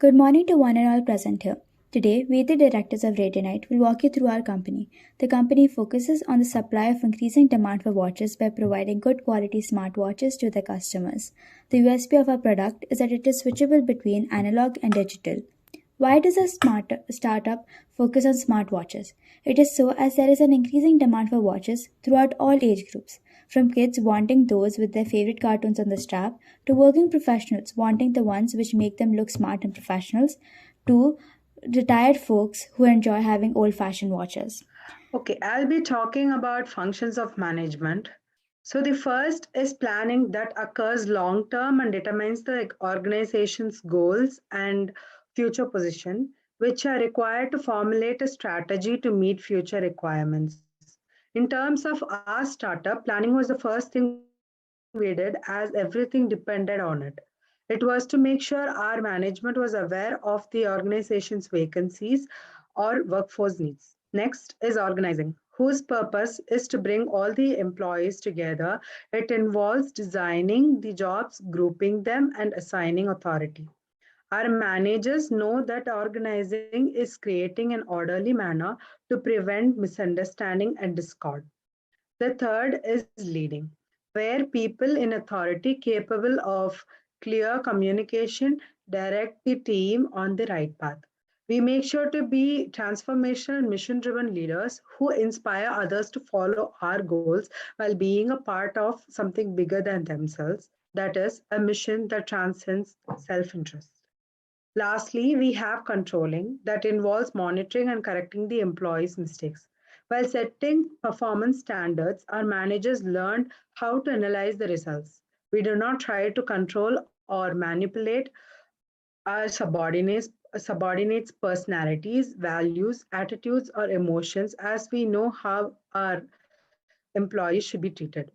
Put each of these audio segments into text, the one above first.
Good morning to one and all present here. Today, we, the directors of Radianite, will walk you through our company. The company focuses on the supply of increasing demand for watches by providing good quality smartwatches to their customers. The USP of our product is that it is switchable between analog and digital. Why does a startup focus on smartwatches? It is so as there is an increasing demand for watches throughout all age groups, from kids wanting those with their favorite cartoons on the strap, to working professionals wanting the ones which make them look smart and professionals, to retired folks who enjoy having old fashioned watches. Okay, I'll be talking about functions of management. So, the first is planning that occurs long term and determines the organization's goals and future position, which are required to formulate a strategy to meet future requirements. In terms of our startup, planning was the first thing we did as everything depended on it. It was to make sure our management was aware of the organization's vacancies or workforce needs. Next is organizing, whose purpose is to bring all the employees together. It involves designing the jobs, grouping them, and assigning authority. Our managers know that organizing is creating an orderly manner to prevent misunderstanding and discord. The third is leading, where people in authority capable of clear communication direct the team on the right path. We make sure to be transformational, mission driven leaders who inspire others to follow our goals while being a part of something bigger than themselves. That is, a mission that transcends self interest. Lastly, we have controlling that involves monitoring and correcting the employees' mistakes. While setting performance standards, our managers learned how to analyze the results. We do not try to control or manipulate our subordinates' personalities, values, attitudes, or emotions as we know how our employees should be treated.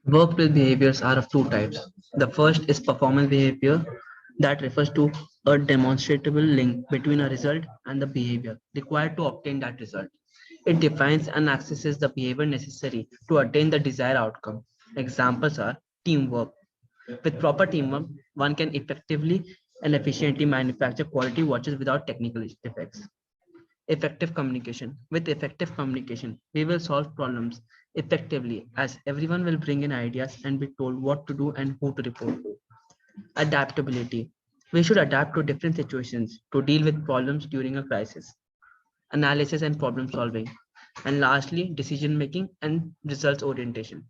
Workplace behaviors are of two types. The first is performance behavior that refers to a demonstrable link between a result and the behavior required to obtain that result. It defines and accesses the behavior necessary to attain the desired outcome. Examples are teamwork. With proper teamwork, one can effectively and efficiently manufacture quality watches without technical defects. Effective communication. With effective communication, we will solve problems effectively as everyone will bring in ideas and be told what to do and who to report to. Adaptability. We should adapt to different situations to deal with problems during a crisis. Analysis and problem solving. And lastly, decision making and results orientation.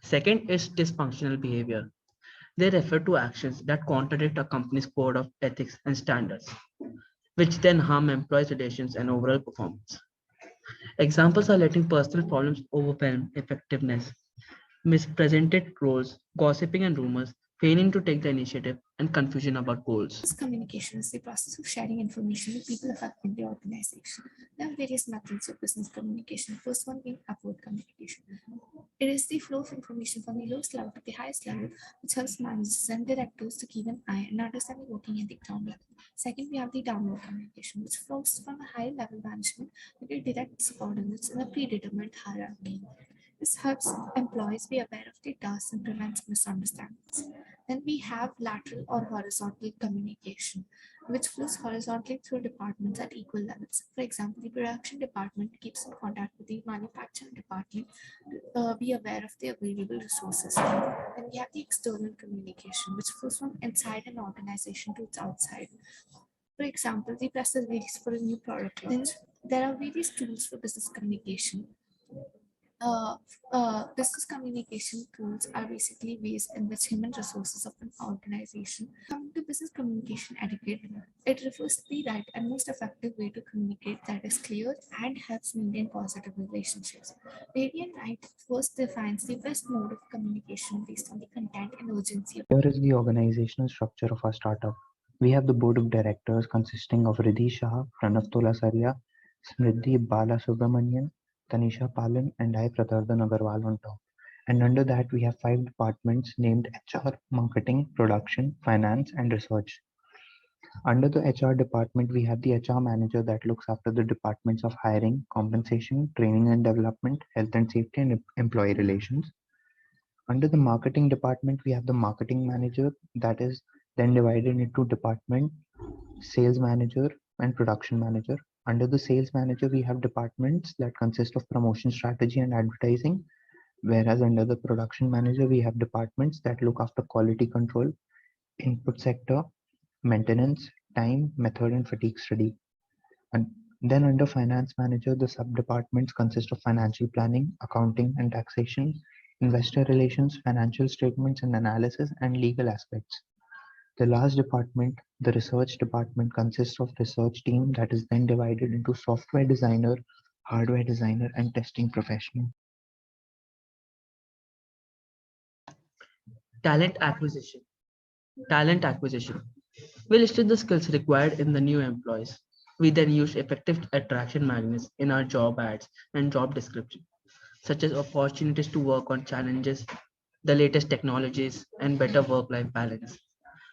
Second is dysfunctional behavior. They refer to actions that contradict a company's code of ethics and standards, which then harm employees' relations and overall performance. Examples are letting personal problems overwhelm effectiveness, mispresented roles, gossiping and rumors, failing to take the initiative, and confusion about goals. Communication is the process of sharing information with people affecting the organization. There are various methods of business communication. First one being upward communication. It is the flow of information from the lowest level to the highest level, which helps managers and directors to keep an eye and understand the working at the ground level. Second, we have the downward communication, which flows from a high level management to the direct subordinates in a predetermined hierarchy. This helps employees be aware of the tasks and prevents misunderstandings. Then we have lateral or horizontal communication, which flows horizontally through departments at equal levels. For example, the production department keeps in contact with the manufacturing department to be aware of the available resources. Then we have the external communication, which flows from inside an organization to its outside. For example, the press release for a new product launch. There are various tools for business communication. uh, Business communication tools are basically ways in which human resources of an organization come to business communication etiquette. It refers to the right and most effective way to communicate that is clear and helps maintain positive relationships. Radiant Right first defines the best mode of communication based on the content and urgency. Here is the organizational structure of our startup. We have the board of directors consisting of Riddhi Shah, Pranav Tolasaria, Smriddhi Balasubramanian, Tanisha Palan, and I, Pratardhan Agarwal on top. And under that, we have five departments named HR, Marketing, Production, Finance, and Research. Under the HR department, we have the HR manager that looks after the departments of hiring, compensation, training and development, health and safety, and employee relations. Under the marketing department, we have the marketing manager that is then divided into department, sales manager, and production manager. Under the sales manager, we have departments that consist of promotion strategy and advertising, whereas under the production manager, we have departments that look after quality control, input sector, maintenance, time, method, and fatigue study. And then under finance manager, the sub-departments consist of financial planning, accounting and taxation, investor relations, financial statements and analysis, and legal aspects. The last department, the research department, consists of research team that is then divided into software designer, hardware designer, and testing professional. Talent acquisition. Talent acquisition. We listed the skills required in the new employees. We then used effective attraction magnets in our job ads and job description, such as opportunities to work on challenges, the latest technologies, and better work-life balance.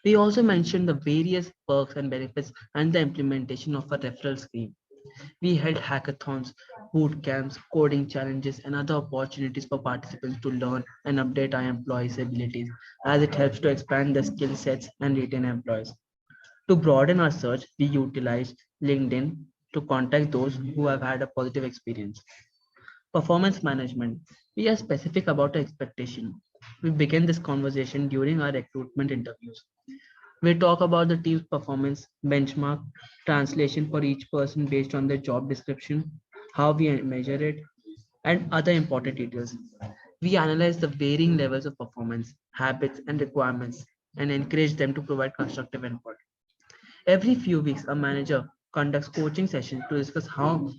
We also mentioned the various perks and benefits and the implementation of a referral scheme. We held hackathons, boot camps, coding challenges, and other opportunities for participants to learn and update our employees' abilities, as it helps to expand the skill sets and retain employees. To broaden our search, we utilized LinkedIn to contact those who have had a positive experience. Performance management. We are specific about our expectation. We begin this conversation during our recruitment interviews. We talk about the team's performance, benchmark, translation for each person based on their job description, how we measure it, and other important details. We analyze the varying levels of performance, habits, and requirements and encourage them to provide constructive input. Every few weeks, a manager conducts coaching sessions to discuss how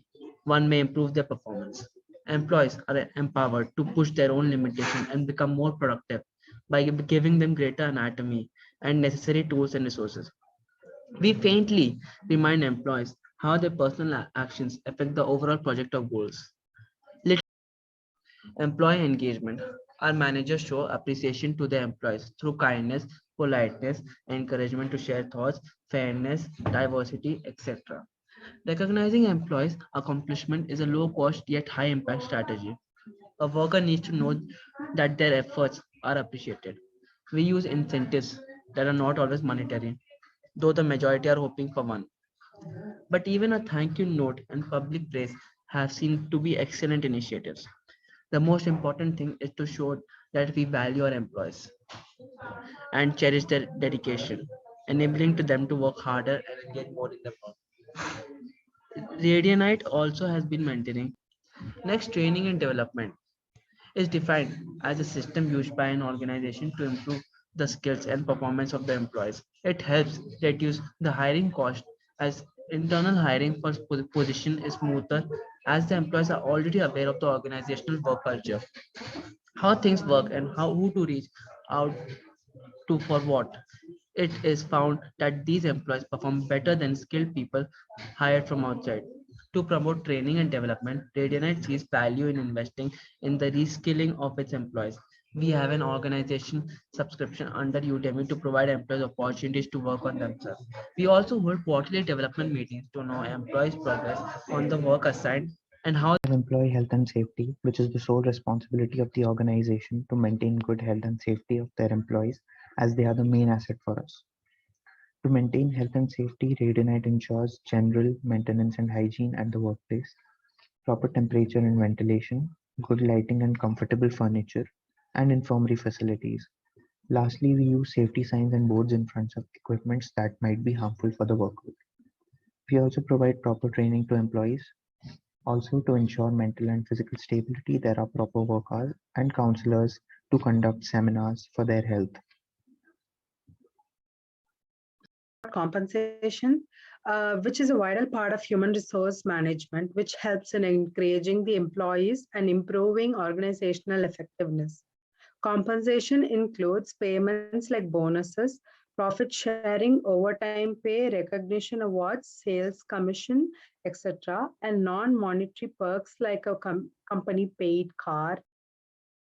one may improve their performance. Employees are empowered to push their own limitations and become more productive by giving them greater anatomy and necessary tools and resources. We faintly remind employees how their personal actions affect the overall project or goals. Employee engagement. Our managers show appreciation to their employees through kindness, politeness, encouragement to share thoughts, fairness, diversity, etc. Recognizing employees' accomplishment is a low cost yet high impact strategy. A worker needs to know that their efforts are appreciated. We use incentives that are not always monetary, though the majority are hoping for one. But even a thank you note and public praise have seen to be excellent initiatives. The most important thing is to show that we value our employees and cherish their dedication, enabling to them to work harder and engage more in the work. Radianite also has been maintaining. Next, training and development is defined as a system used by an organization to improve the skills and performance of the employees. It helps reduce the hiring cost as internal hiring for position is smoother as the employees are already aware of the organizational work culture, how things work, and how who to reach out to for what. It is found that these employees perform better than skilled people hired from outside. To promote training and development, Radianite sees value in investing in the reskilling of its employees. We have an organization subscription under Udemy to provide employees opportunities to work on themselves. We also hold quarterly development meetings to know employees' progress on the work assigned and how Employee health and safety, which is the sole responsibility of the organization to maintain good health and safety of their employees, as they are the main asset for us. To maintain health and safety, Radianite ensures general maintenance and hygiene at the workplace, proper temperature and ventilation, good lighting and comfortable furniture, and infirmary facilities. Lastly, we use safety signs and boards in front of equipments that might be harmful for the worker. We also provide proper training to employees. Also, to ensure mental and physical stability, there are proper work hours and counselors to conduct seminars for their health. Compensation, which is a vital part of human resource management, which helps in encouraging the employees and improving organizational effectiveness. Compensation includes payments like bonuses, profit sharing, overtime pay, recognition awards, sales commission, etc., and non-monetary perks like a company paid car,